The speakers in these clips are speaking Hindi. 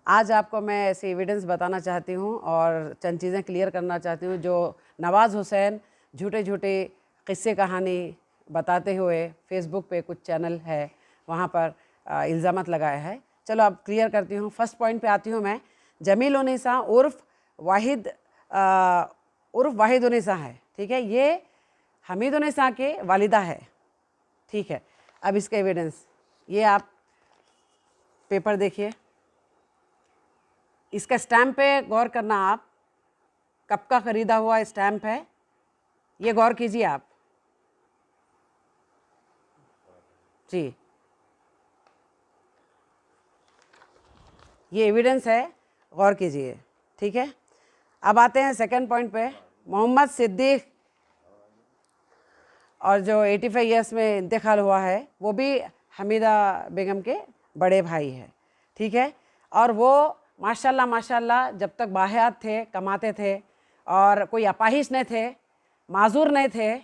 आज आपको मैं ऐसी एविडेंस बताना चाहती हूँ और चंद चीज़ें क्लियर करना चाहती हूँ जो नवाज़ हुसैन झूठे झूठे किस्से कहानी बताते हुए फेसबुक पे कुछ चैनल है वहाँ पर इल्ज़ामात लगाया है। चलो अब क्लियर करती हूँ। फर्स्ट पॉइंट पे आती हूँ मैं। जमील उन्नीसा उर्फ वाहिद उन्नीसा है, ठीक है। ये हमीद उन्नीसा के वालिदा है, ठीक है। अब इसका एविडेंस, ये आप पेपर देखिए, इसका स्टैम्प पे गौर करना आप, कब का ख़रीदा हुआ स्टैम्प है, ये गौर कीजिए आप जी। ये एविडेंस है, गौर कीजिए, ठीक है। अब आते हैं सेकंड पॉइंट पे। मोहम्मद सिद्दीक और जो 85 ईयर्स में इंतकाल हुआ है वो भी हमीदा बेगम के बड़े भाई है, ठीक है। और वो माशाल्लाह जब तक बाहयात थे, कमाते थे और कोई अपाहिज नहीं थे, माजूर नहीं थे।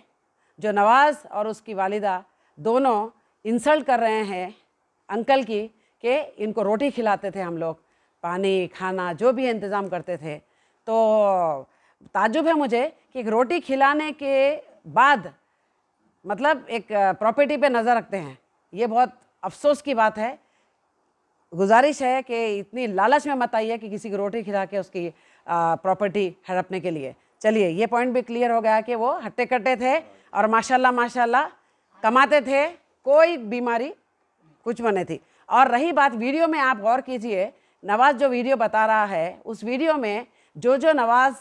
जो नवाज़ और उसकी वालिदा दोनों इंसल्ट कर रहे हैं अंकल की कि इनको रोटी खिलाते थे हम लोग, पानी खाना जो भी इंतज़ाम करते थे। तो ताज्जुब है मुझे कि एक रोटी खिलाने के बाद मतलब एक प्रॉपर्टी पे नज़र रखते हैं। ये बहुत अफसोस की बात है। गुजारिश है कि इतनी लालच में मत आइए कि किसी को रोटी खिला के उसकी प्रॉपर्टी हड़पने के लिए। चलिए, ये पॉइंट भी क्लियर हो गया कि वो हट्टे कट्टे थे और माशाल्लाह कमाते थे, कोई बीमारी कुछ में नहीं थी। और रही बात वीडियो में, आप गौर कीजिए, नवाज़ जो वीडियो बता रहा है उस वीडियो में जो नवाज़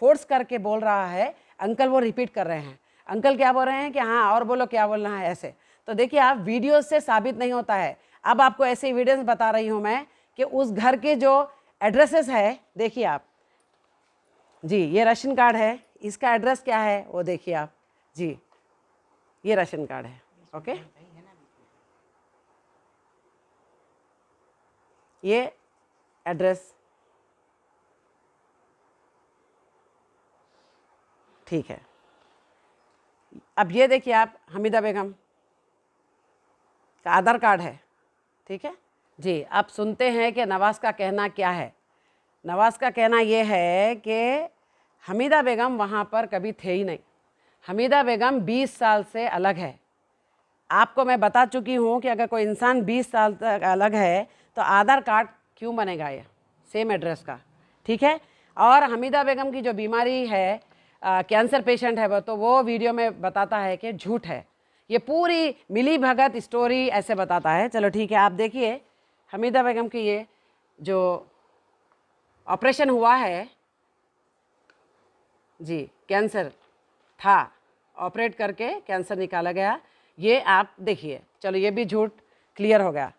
फोर्स करके बोल रहा है अंकल, वो रिपीट कर रहे हैं। अंकल क्या बोल रहे हैं कि हाँ और बोलो क्या बोलना है, ऐसे। तो देखिए आप, वीडियो से साबित नहीं होता है। अब आपको ऐसे एविडेंस बता रही हूँ मैं कि उस घर के जो एड्रेसेस है, देखिए आप जी, ये राशन कार्ड है, इसका एड्रेस क्या है वो देखिए आप जी, ये राशन कार्ड है, ओके। ये एड्रेस, ठीक है। अब ये देखिए आप, हमीदा बेगम का आधार कार्ड है, ठीक है जी। आप सुनते हैं कि नवाज़ का कहना क्या है। नवाज़ का कहना ये है कि हमीदा बेगम वहाँ पर कभी थे ही नहीं। हमीदा बेगम 20 साल से अलग है। आपको मैं बता चुकी हूँ कि अगर कोई इंसान 20 साल तक अलग है तो आधार कार्ड क्यों बनेगा ये सेम एड्रेस का, ठीक है। और हमीदा बेगम की जो बीमारी है, कैंसर पेशेंट है वो, तो वो वीडियो में बताता है कि झूठ है। ये पूरी मिली भगत स्टोरी ऐसे बताता है। चलो ठीक है, आप देखिए हमीदा बेगम की ये जो ऑपरेशन हुआ है जी, कैंसर था, ऑपरेट करके कैंसर निकाला गया, ये आप देखिए। चलो, ये भी झूठ क्लियर हो गया।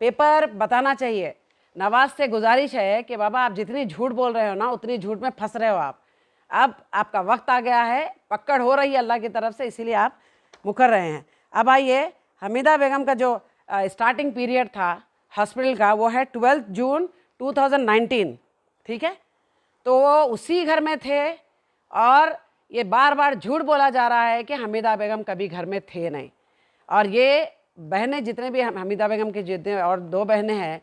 पेपर बताना चाहिए। नवाज़ से गुजारिश है कि बाबा आप जितनी झूठ बोल रहे हो ना, उतनी झूठ में फंस रहे हो आप। अब आपका वक्त आ गया है, पकड़ हो रही है अल्लाह की तरफ से, इसीलिए आप मुकर रहे हैं। अब आइए, हमीदा बेगम का जो स्टार्टिंग पीरियड था हॉस्पिटल का, वो है 12 जून 2019, ठीक है। तो वो उसी घर में थे और ये बार बार झूठ बोला जा रहा है कि हमीदा बेगम कभी घर में थे नहीं। और ये बहनें जितने भी हमीदा बेगम के जितने और 2 बहनें हैं,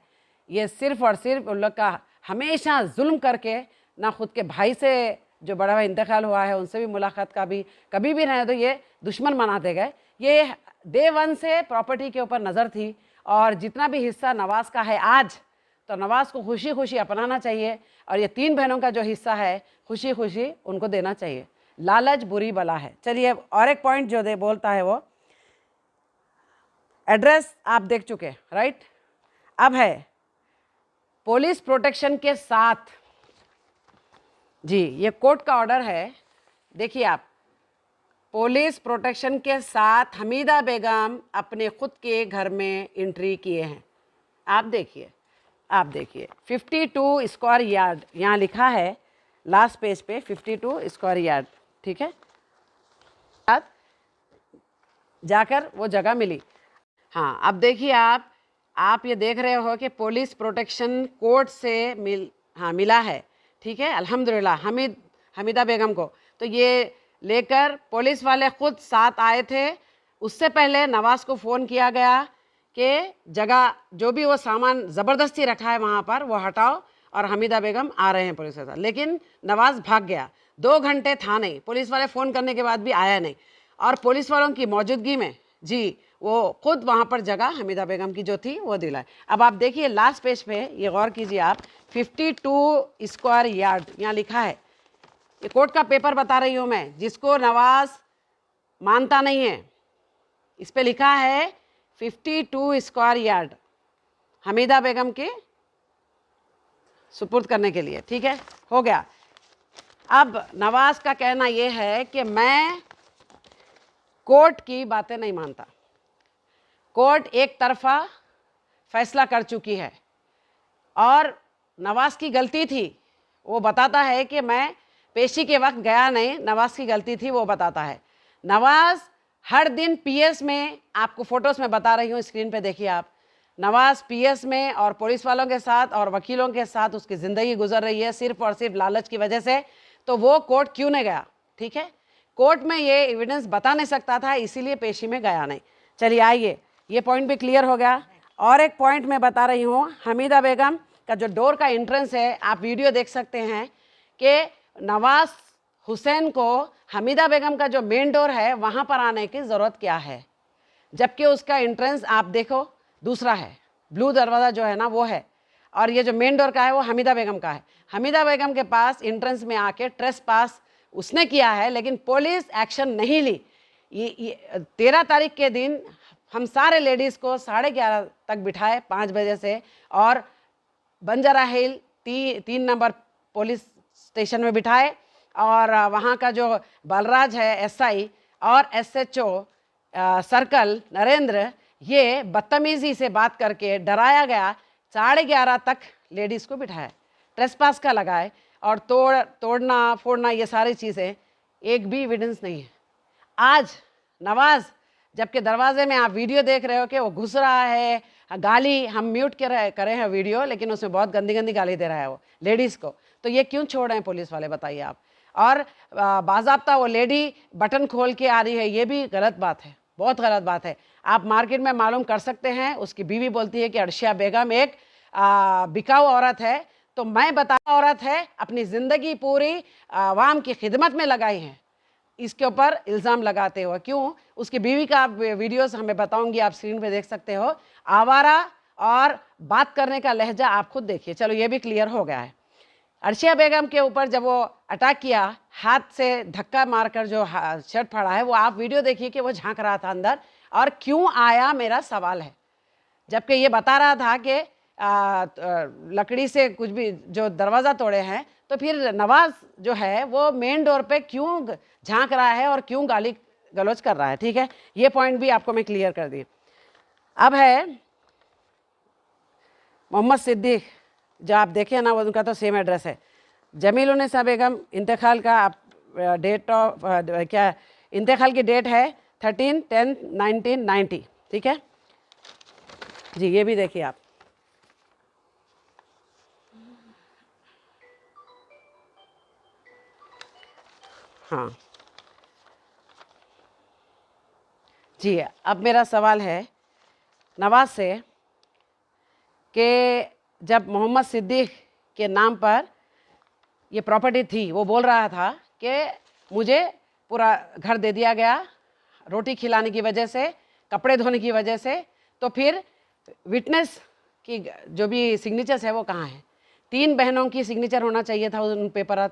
ये सिर्फ़ और सिर्फ उन लोग का हमेशा जुल्म करके, ना खुद के भाई से जो बड़ा भाई इंतकाल हुआ है उनसे भी मुलाकात का भी कभी भी नहीं, तो ये दुश्मन बनाते गए। ये डे 1 से प्रॉपर्टी के ऊपर नज़र थी और जितना भी हिस्सा नवाज़ का है आज, तो नवाज़ को खुशी खुशी अपनाना चाहिए और ये 3 बहनों का जो हिस्सा है खुशी खुशी उनको देना चाहिए। लालच बुरी बला है। चलिए, और एक पॉइंट जो दे बोलता है वो एड्रेस आप देख चुके, राइट। अब है पुलिस प्रोटेक्शन के साथ जी, ये कोर्ट का ऑर्डर है, देखिए आप, पुलिस प्रोटेक्शन के साथ हमीदा बेगम अपने खुद के घर में एंट्री किए हैं। आप देखिए, आप देखिए 52 स्क्वायर यार्ड यहाँ लिखा है लास्ट पेज पे, 52 स्क्वायर यार्ड, ठीक है। जाकर वो जगह मिली। हाँ, अब देखिए आप ये देख रहे हो कि पुलिस प्रोटेक्शन कोर्ट से मिला है, ठीक है। अल्हम्दुलिल्लाह हमीदा बेगम को तो ये लेकर पुलिस वाले खुद साथ आए थे। उससे पहले नवाज़ को फ़ोन किया गया कि जगह जो भी वो सामान ज़बरदस्ती रखा है वहाँ पर वो हटाओ, और हमीदा बेगम आ रहे हैं पुलिस के साथ। लेकिन नवाज़ भाग गया, 2 घंटे था नहीं, पुलिस वाले फ़ोन करने के बाद भी आया नहीं, और पुलिस वालों की मौजूदगी में जी वो खुद वहाँ पर जगह हमीदा बेगम की जो थी वो दिलाए। अब आप देखिए लास्ट पेज पे, ये गौर कीजिए आप, 52 स्क्वायर यार्ड यहाँ लिखा है। ये कोर्ट का पेपर बता रही हूँ मैं, जिसको नवाज़ मानता नहीं है, इस पे लिखा है 52 स्क्वायर यार्ड हमीदा बेगम के सुपुर्द करने के लिए। ठीक है, हो गया। अब नवाज़ का कहना यह है कि मैं कोर्ट की बातें नहीं मानता, कोर्ट एक तरफा फैसला कर चुकी है, और नवाज़ की गलती थी, वो बताता है कि मैं पेशी के वक्त गया नहीं, नवाज़ की गलती थी, वो बताता है। नवाज़ हर दिन पीएस में, आपको फ़ोटोज़ में बता रही हूँ, स्क्रीन पे देखिए आप, नवाज़ पीएस में और पुलिस वालों के साथ और वकीलों के साथ उसकी ज़िंदगी गुजर रही है सिर्फ और सिर्फ लालच की वजह से। तो वो कोर्ट क्यों नहीं गया? ठीक है, कोर्ट में ये एविडेंस बता नहीं सकता था, इसीलिए पेशी में गया नहीं। चलिए आइए, ये पॉइंट भी क्लियर हो गया। और एक पॉइंट मैं बता रही हूँ, हमीदा बेगम का जो डोर का एंट्रेंस है, आप वीडियो देख सकते हैं कि नवाज़ हुसैन को हमीदा बेगम का जो मेन डोर है वहाँ पर आने की ज़रूरत क्या है, जबकि उसका एंट्रेंस आप देखो दूसरा है, ब्लू दरवाज़ा जो है ना वो है, और ये जो मेन डोर का है वो हमीदा बेगम का है। हमीदा बेगम के पास एंट्रेंस में आके ट्रेस पास उसने किया है, लेकिन पुलिस एक्शन नहीं ली। ये 13 तारीख के दिन हम सारे लेडीज़ को 11:30 तक बिठाए 5 बजे से, और बंजारा हिल 3 नंबर पुलिस स्टेशन में बिठाए, और वहाँ का जो बलराज है एसआई और एसएचओ सर्कल नरेंद्र, ये बदतमीज़ी से बात करके डराया गया। 11:30 तक लेडीज़ को बिठाया, ट्रेसपास का लगाए, और तोड़ना फोड़ना ये सारी चीज़ें, एक भी एविडेंस नहीं है। आज नवाज़, जबकि दरवाजे में आप वीडियो देख रहे हो कि वो घुस रहा है, गाली, हम म्यूट करे हैं वीडियो, लेकिन उसमें बहुत गंदी गंदी गाली दे रहा है वो लेडीज़ को। तो ये क्यों छोड़ रहे हैं पुलिस वाले, बताइए आप? और बाज़ाब्ता वो लेडी बटन खोल के आ रही है, ये भी गलत बात है, बहुत गलत बात है। आप मार्केट में मालूम कर सकते हैं, उसकी बीवी बोलती है कि अर्शिया बेगम एक बिकाऊ औरत है, तो मैं बता औरत है, अपनी ज़िंदगी पूरी आवाम की खिदमत में लगाई है, इसके ऊपर इल्ज़ाम लगाते हो क्यों? उसकी बीवी का वीडियोस हमें बताऊंगी, आप स्क्रीन पे देख सकते हो। आवारा और बात करने का लहजा आप खुद देखिए। चलो ये भी क्लियर हो गया है। अर्शिया बेगम के ऊपर जब वो अटैक किया, हाथ से धक्का मारकर जो शर्ट फाड़ा है, वो आप वीडियो देखिए कि वो झांक रहा था अंदर, और क्यों आया मेरा सवाल है, जबकि ये बता रहा था कि लकड़ी से कुछ भी जो दरवाज़ा तोड़े हैं, तो फिर नवाज़ जो है वो मेन डोर पे क्यों झांक रहा है और क्यों गाली गलौज कर रहा है? ठीक है, ये पॉइंट भी आपको मैं क्लियर कर दी। अब है मोहम्मद सिद्दीक, जो आप देखें ना, वो उनका तो सेम एड्रेस है। जमीलुन्निसा बेगम इंतकाल का आप डेट ऑफ क्या इंतकाल की डेट है 13/10/1990। ठीक है जी, ये भी देखिए आप। हाँ जी, अब मेरा सवाल है नवाज़ से कि जब मोहम्मद सिद्दीक के नाम पर ये प्रॉपर्टी थी, वो बोल रहा था कि मुझे पूरा घर दे दिया गया रोटी खिलाने की वजह से, कपड़े धोने की वजह से, तो फिर विटनेस की जो भी सिग्नेचर्स है वो कहाँ है? 3 बहनों की सिग्नेचर होना चाहिए था उन पेपर्स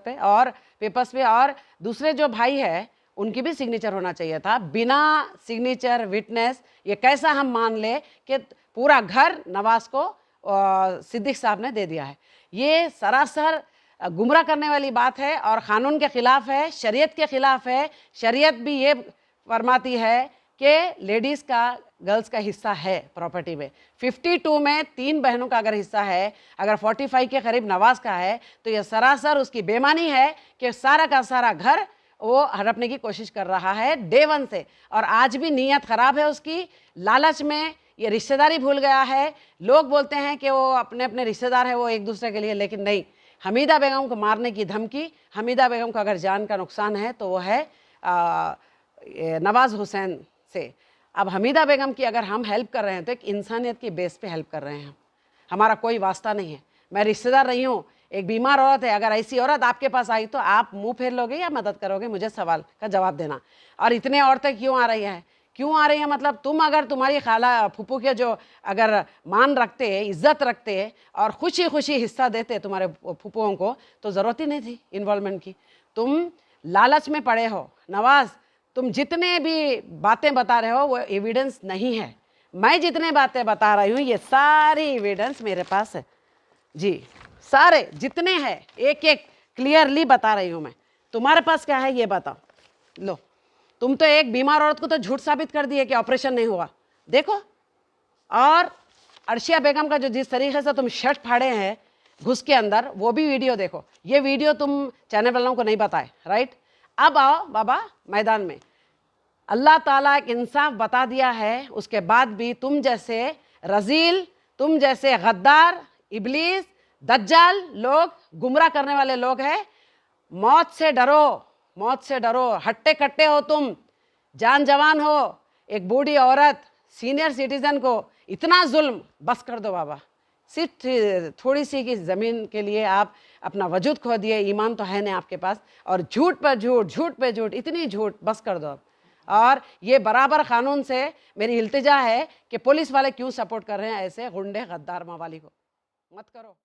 पे, और दूसरे जो भाई है उनकी भी सिग्नेचर होना चाहिए था। बिना सिग्नेचर विटनेस ये कैसा हम मान ले कि पूरा घर नवाज़ को सिद्दीक साहब ने दे दिया है? ये सरासर गुमराह करने वाली बात है और क़ानून के ख़िलाफ़ है, शरीयत के ख़िलाफ़ है। शरीयत भी ये फरमाती है कि लेडीज़ का, गर्ल्स का हिस्सा है प्रॉपर्टी में। 52 में 3 बहनों का अगर हिस्सा है, अगर 45 के करीब नवाज़ का है, तो यह सरासर उसकी बेईमानी है कि सारा का सारा घर वो हड़पने की कोशिश कर रहा है डे 1 से, और आज भी नीयत ख़राब है उसकी। लालच में ये रिश्तेदारी भूल गया है। लोग बोलते हैं कि वो अपने अपने रिश्तेदार हैं वो एक दूसरे के लिए, लेकिन नहीं। हमीदा बेगम को मारने की धमकी, हमीदा बेगम को अगर जान का नुकसान है तो वो है नवाज़ हुसैन से। अब हमीदा बेगम की अगर हम हेल्प कर रहे हैं तो एक इंसानियत की बेस पे हेल्प कर रहे हैं हम, हमारा कोई वास्ता नहीं है। मैं रिश्तेदार नहीं हूँ, एक बीमार औरत है, अगर ऐसी औरत आपके पास आई तो आप मुंह फेर लोगे या मदद करोगे? मुझे सवाल का जवाब देना। और इतने औरतें क्यों आ रही हैं, क्यों आ रही हैं? मतलब तुम अगर तुम्हारी खाला फूफू के जो अगर मान रखते, इज्जत रखते और खुशी खुशी हिस्सा देते तुम्हारे फूफुओं को, तो ज़रूरत ही नहीं थी इन्वॉल्वमेंट की। तुम लालच में पड़े हो। नवाज, तुम जितने भी बातें बता रहे हो वो एविडेंस नहीं है। मैं जितने बातें बता रही हूँ ये सारी एविडेंस मेरे पास है जी, सारे जितने हैं एक एक क्लियरली बता रही हूँ मैं। तुम्हारे पास क्या है ये बताओ। लो, तुम तो एक बीमार औरत को तो झूठ साबित कर दिए कि ऑपरेशन नहीं हुआ, देखो। और अर्शिया बेगम का जो जिस तरीके से तुम शर्ट फाड़े हैं घुस के अंदर, वो भी वीडियो देखो। ये वीडियो तुम चैनल वालों को नहीं बताए, राइट? अब आओ बाबा मैदान में। अल्लाह ताला एक इंसाफ बता दिया है, उसके बाद भी तुम जैसे रजील, तुम जैसे गद्दार, इबलीस, दज्जाल लोग, गुमराह करने वाले लोग हैं। मौत से डरो, मौत से डरो। हट्टे कट्टे हो तुम, जान जवान हो। एक बूढ़ी औरत, सीनियर सिटीजन को इतना जुल्म, बस कर दो बाबा। सिर्फ थोड़ी सी की ज़मीन के लिए आप अपना वजूद खो दिए, ईमान तो है नहीं आपके पास, और झूठ पर झूठ, झूठ पे झूठ, इतनी झूठ, बस कर दो। और ये बराबर कानून से मेरी इल्तिजा है कि पुलिस वाले क्यों सपोर्ट कर रहे हैं ऐसे गुंडे गद्दार मवाली को? मत करो।